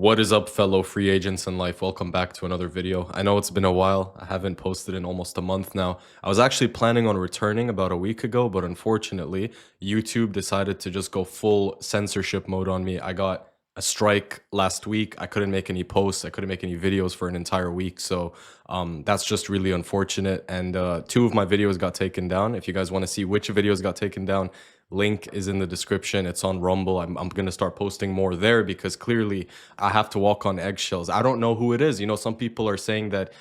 What is up, fellow free agents in life? Welcome back to another video. I know it's been a while. I haven't posted in almost a month now. I was actually planning on returning about a week ago, but unfortunately, YouTube decided to just go full censorship mode on me. I got a strike last week. I couldn't make any posts. I couldn't make any videos for an entire week. So that's just really unfortunate. And two of my videos got taken down. If you guys want to see which videos got taken down, link is in the description. It's on Rumble. I'm going to start posting more there because clearly I have to walk on eggshells. I don't know who it is. You know, some people are saying that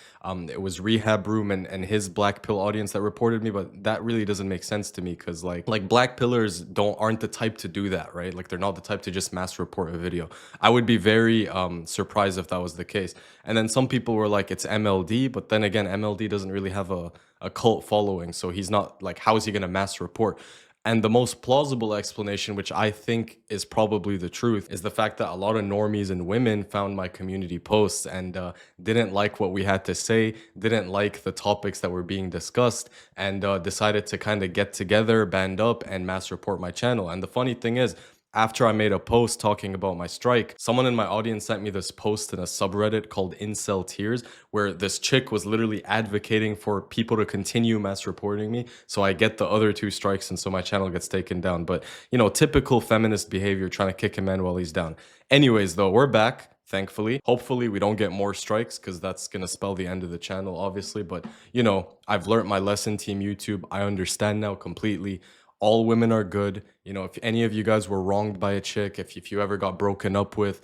it was Rehab Room and his Black Pill audience that reported me, but that really doesn't make sense to me because like Black Pillars aren't the type to do that, right? Like they're not the type to just mass report a video. I would be very surprised if that was the case. And then some people were like, it's MLD, but then again, MLD doesn't really have a cult following, so he's not like, how is he going to mass report? And the most plausible explanation, which I think is probably the truth, is the fact that a lot of normies and women found my community posts and didn't like what we had to say, didn't like the topics that were being discussed, and decided to kind of get together, band up, and mass report my channel. And the funny thing is, after I made a post talking about my strike, someone in my audience sent me this post in a subreddit called Incel Tears, where this chick was literally advocating for people to continue mass reporting me. So I get the other two strikes, and so my channel gets taken down. But, you know, typical feminist behavior, trying to kick a man while he's down. Anyways, though, we're back. Thankfully, hopefully we don't get more strikes because that's gonna spell the end of the channel, obviously. But you know, I've learned my lesson, Team YouTube. I understand now completely. All women are good. You know, if any of you guys were wronged by a chick, if you ever got broken up with,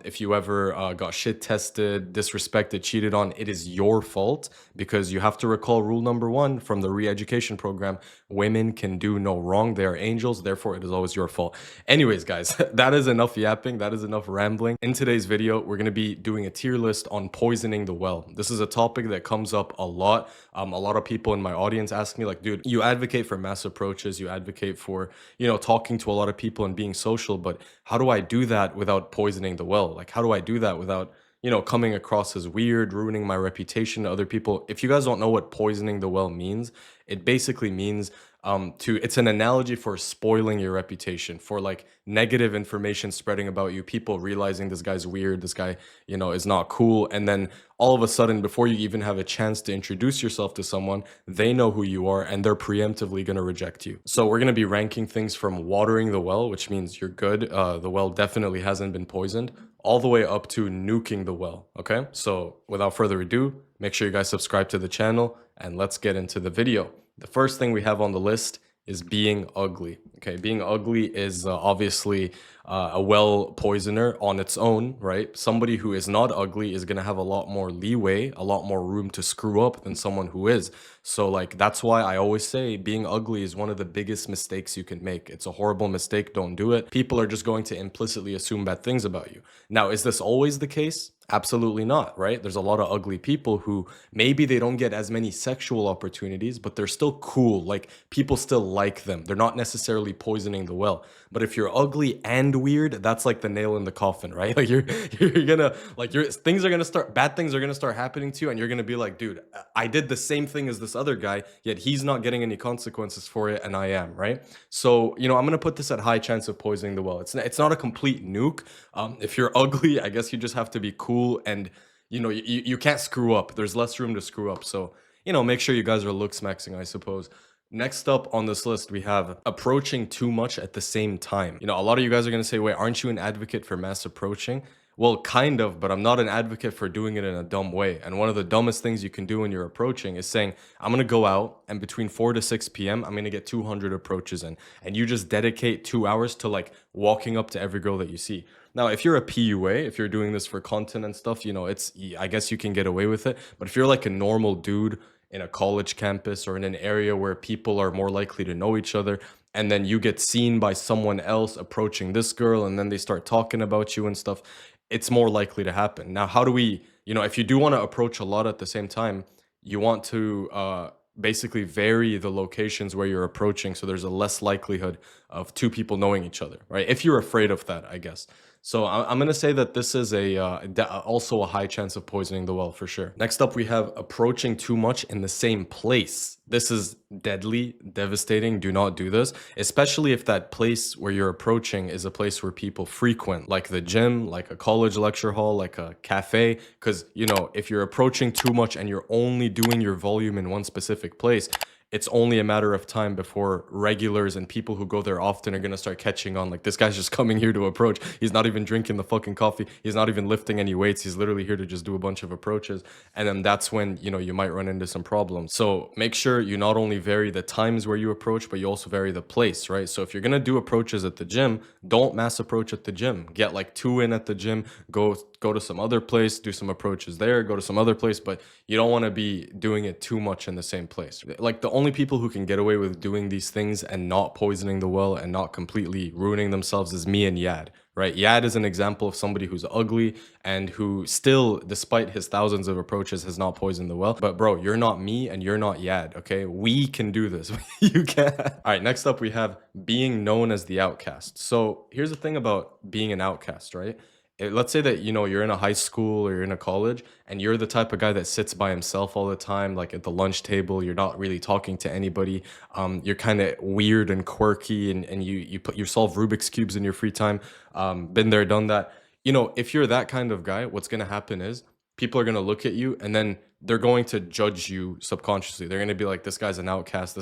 if you ever got shit tested, disrespected, cheated on, it is your fault, because you have to recall rule number 1 from the re-education program: women can do no wrong. They are angels, therefore it is always your fault. Anyways, guys, that is enough yapping. That is enough rambling. In today's video, we're going to be doing a tier list on poisoning the well. This is a topic that comes up a lot. A lot of people in my audience ask me like, dude, you advocate for mass approaches, you advocate for, you know, talking to a lot of people and being social, but how do I do that without poisoning the well? Like, how do I do that without, you know, coming across as weird, ruining my reputation to other people? If you guys don't know what poisoning the well means, it basically means it's an analogy for spoiling your reputation, for like negative information spreading about you, people realizing this guy's weird, this guy, you know, is not cool, and then all of a sudden, before you even have a chance to introduce yourself to someone, they know who you are and they're preemptively going to reject you. So we're going to be ranking things from watering the well, which means you're good, the well definitely hasn't been poisoned, all the way up to nuking the well. Okay, so without further ado, make sure you guys subscribe to the channel and let's get into the video. The first thing we have on the list is being ugly. Okay, being ugly is obviously a well poisoner on its own, right? Somebody who is not ugly is going to have a lot more leeway, a lot more room to screw up than someone who is. So like, that's why I always say being ugly is one of the biggest mistakes you can make. It's a horrible mistake. Don't do it. People are just going to implicitly assume bad things about you. Now, is this always the case? Absolutely not, right? There's a lot of ugly people who maybe they don't get as many sexual opportunities, but they're still cool. Like, people still like them. They're not necessarily poisoning the well. But if you're ugly and weird, that's like the nail in the coffin, right? Like you're gonna like things are gonna start, bad things are gonna start happening to you, and you're gonna be like, dude, I did the same thing as this other guy, yet he's not getting any consequences for it, and I am, right? So, you know, I'm gonna put this at high chance of poisoning the well. It's not a complete nuke. If you're ugly, I guess you just have to be cool, and you know, you can't screw up. There's less room to screw up. So, you know, make sure you guys are looks maxing, I suppose. Next up on this list, we have approaching too much at the same time. You know, a lot of you guys are going to say, wait, aren't you an advocate for mass approaching? Well, kind of, but I'm not an advocate for doing it in a dumb way. And one of the dumbest things you can do when you're approaching is saying, I'm going to go out and between 4 to 6 p.m., I'm going to get 200 approaches in. And you just dedicate 2 hours to like walking up to every girl that you see. Now, if you're a PUA, if you're doing this for content and stuff, you know, I guess you can get away with it. But if you're like a normal dude in a college campus or in an area where people are more likely to know each other, and then you get seen by someone else approaching this girl, and then they start talking about you and stuff, it's more likely to happen. Now, how do we, you know, if you do want to approach a lot at the same time, you want to basically vary the locations where you're approaching so there's a less likelihood of two people knowing each other, right? If you're afraid of that, I guess. So I'm gonna say that this is also a high chance of poisoning the well for sure. Next up, we have approaching too much in the same place. This is deadly, devastating. Do not do this, especially if that place where you're approaching is a place where people frequent, like the gym, like a college lecture hall, like a cafe. Because, if you're approaching too much and you're only doing your volume in one specific place, it's only a matter of time before regulars and people who go there often are gonna start catching on. Like, this guy's just coming here to approach. He's not even drinking the fucking coffee. He's not even lifting any weights. He's literally here to just do a bunch of approaches. And then that's when, you might run into some problems. So make sure you not only vary the times where you approach, but you also vary the place, right? So if you're gonna do approaches at the gym, don't mass approach at the gym. Get like two in at the gym, go to some other place, do some approaches there, go to some other place, but you don't want to be doing it too much in the same place. Like, the only people who can get away with doing these things and not poisoning the well and not completely ruining themselves is me and Yad, right? Yad is an example of somebody who's ugly and who still, despite his thousands of approaches, has not poisoned the well. But bro, you're not me and you're not Yad, okay? We can do this. You can. All right, next up we have being known as the outcast. So here's the thing about being an outcast, right? Let's say that you're in a high school or you're in a college and you're the type of guy that sits by himself all the time, like at the lunch table. You're not really talking to anybody. You're kind of weird and quirky, and you solve Rubik's cubes in your free time. Been there, done that. If you're that kind of guy, what's gonna happen is people are gonna look at you and then they're going to judge you subconsciously. They're gonna be like, this guy's an outcast.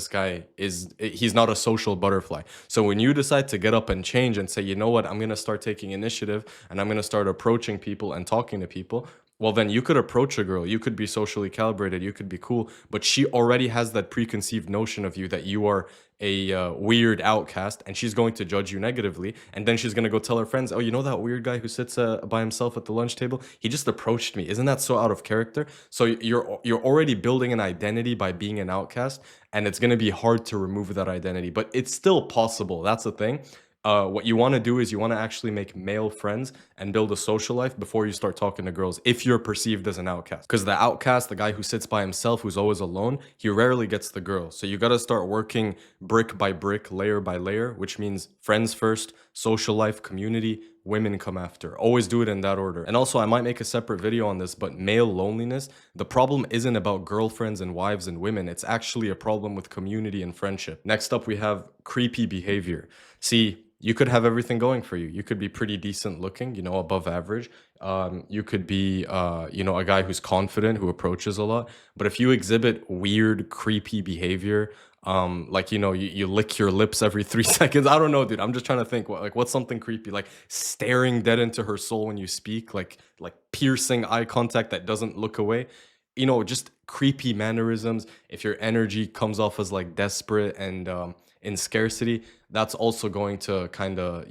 He's not a social butterfly. So when you decide to get up and change and say, you know what, I'm gonna start taking initiative and I'm gonna start approaching people and talking to people, well, then you could approach a girl. You could be socially calibrated. You could be cool, but she already has that preconceived notion of you that you are a weird outcast, and she's going to judge you negatively. And then she's going to go tell her friends, oh, you know that weird guy who sits by himself at the lunch table? He just approached me. Isn't that so out of character? So you're already building an identity by being an outcast, and it's going to be hard to remove that identity, but it's still possible. That's the thing. What you want to do is you want to actually make male friends and build a social life before you start talking to girls if you're perceived as an outcast. Because the outcast, the guy who sits by himself, who's always alone, he rarely gets the girl. So you got to start working brick by brick, layer by layer, which means friends first, social life, community, women come after. Always do it in that order. And also, I might make a separate video on this, but male loneliness, the problem isn't about girlfriends and wives and women. It's actually a problem with community and friendship. Next up, we have creepy behavior. See, you could have everything going for you. You could be pretty decent looking, above average. You could be, a guy who's confident, who approaches a lot. But if you exhibit weird, creepy behavior, like, you lick your lips every 3 seconds. I don't know, dude. I'm just trying to think, what's something creepy? Like staring dead into her soul when you speak, like piercing eye contact that doesn't look away. Just creepy mannerisms. If your energy comes off as like desperate and in scarcity, that's also going to kind of,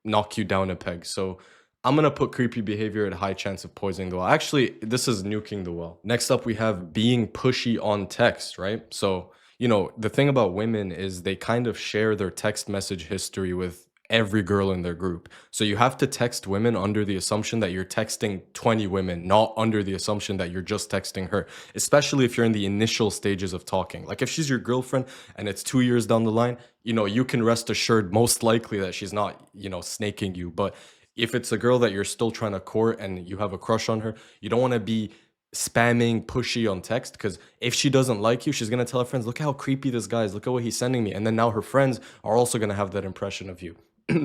knock you down a peg. So I'm gonna put creepy behavior at a high chance of poisoning the well. Actually, this is nuking the well. Next up, we have being pushy on text, right? So, the thing about women is they kind of share their text message history with every girl in their group. So you have to text women under the assumption that you're texting 20 women, not under the assumption that you're just texting her, especially if you're in the initial stages of talking. Like if she's your girlfriend and it's 2 years down the line, you can rest assured most likely that she's not, snaking you. But if it's a girl that you're still trying to court and you have a crush on her, you don't want to be spamming pushy on text, because if she doesn't like you, she's going to tell her friends, look how creepy this guy is, look at what he's sending me, and then now her friends are also going to have that impression of you.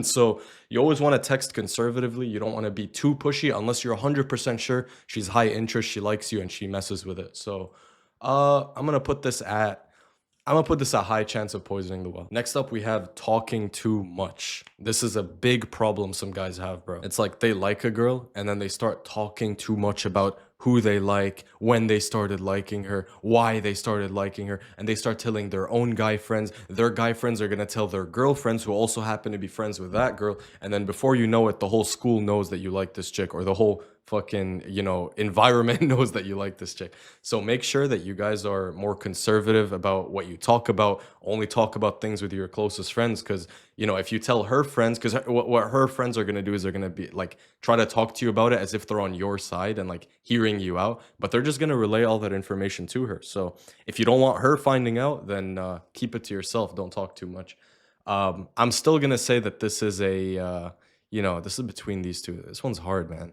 So you always want to text conservatively. You don't want to be too pushy unless you're 100% sure she's high interest, she likes you, and she messes with it. So I'm gonna put this at high chance of poisoning the well. Next up, we have talking too much. This is a big problem some guys have, bro. It's like they like a girl and then they start talking too much about who they like, when they started liking her, why they started liking her, and they start telling their own guy friends. Their guy friends are gonna tell their girlfriends, who also happen to be friends with that girl, and then before you know it, the whole school knows that you like this chick, or the whole fucking environment knows that you like this chick. So make sure that you guys are more conservative about what you talk about. Only talk about things with your closest friends, because if you tell her friends, because what her friends are going to do is they're going to be like try to talk to you about it as if they're on your side and like hearing you out, but they're just going to relay all that information to her. So if you don't want her finding out, then keep it to yourself. Don't talk too much. I'm still going to say that this is a this is between these two. This one's hard, man.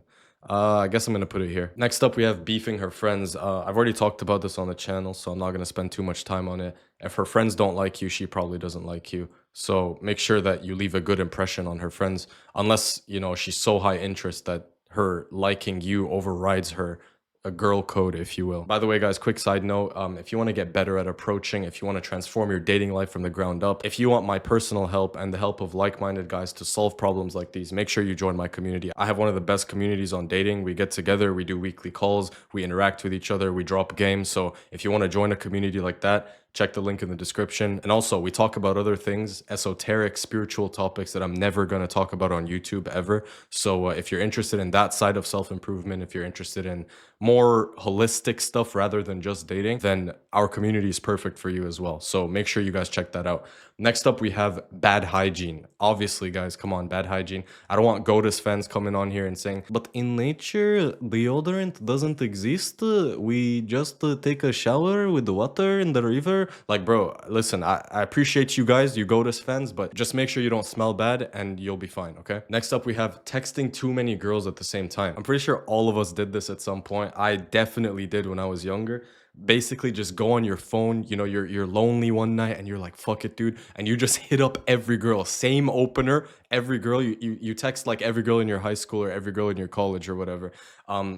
I guess I'm gonna put it here. Next up, we have beefing her friends. I've already talked about this on the channel, so I'm not gonna spend too much time on it. If her friends don't like you, she probably doesn't like you. So make sure that you leave a good impression on her friends, unless she's so high interest that her liking you overrides her a girl code, if you will. By the way, guys, quick side note, if you want to get better at approaching, if you want to transform your dating life from the ground up, if you want my personal help and the help of like-minded guys to solve problems like these, make sure you join my community. I have one of the best communities on dating. We get together, we do weekly calls, we interact with each other, we drop games. So if you want to join a community like that, check the link in the description. And also, we talk about other things, esoteric, spiritual topics that I'm never going to talk about on YouTube ever. So if you're interested in that side of self-improvement, if you're interested in more holistic stuff rather than just dating, then our community is perfect for you as well. So make sure you guys check that out. Next up, we have bad hygiene. Obviously, guys, come on, bad hygiene. I don't want Goatus fans coming on here and saying, but in nature, deodorant doesn't exist. We just take a shower with the water in the river. Like, bro, listen, I appreciate you guys, you Goatus fans, but just make sure you don't smell bad and you'll be fine, okay? Next up, we have texting too many girls at the same time. I'm pretty sure all of us did this at some point. I definitely did when I was younger. Basically, just go on your phone, you're lonely one night and you're like, fuck it, dude, and you just hit up every girl, same opener, every girl. You text like every girl in your high school or every girl in your college or whatever.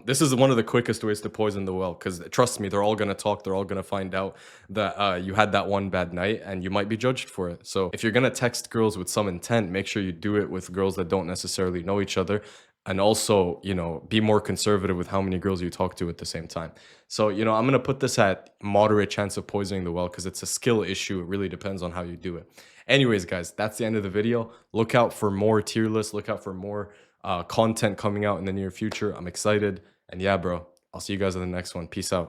This is one of the quickest ways to poison the well, because trust me, they're all gonna talk, they're all gonna find out that you had that one bad night and you might be judged for it. So if you're gonna text girls with some intent, make sure you do it with girls that don't necessarily know each other, and also, be more conservative with how many girls you talk to at the same time. So, I'm going to put this at moderate chance of poisoning the well, because it's a skill issue. It really depends on how you do it. Anyways, guys, that's the end of the video. Look out for more tier lists. Look out for more content coming out in the near future. I'm excited. And yeah, bro, I'll see you guys in the next one. Peace out.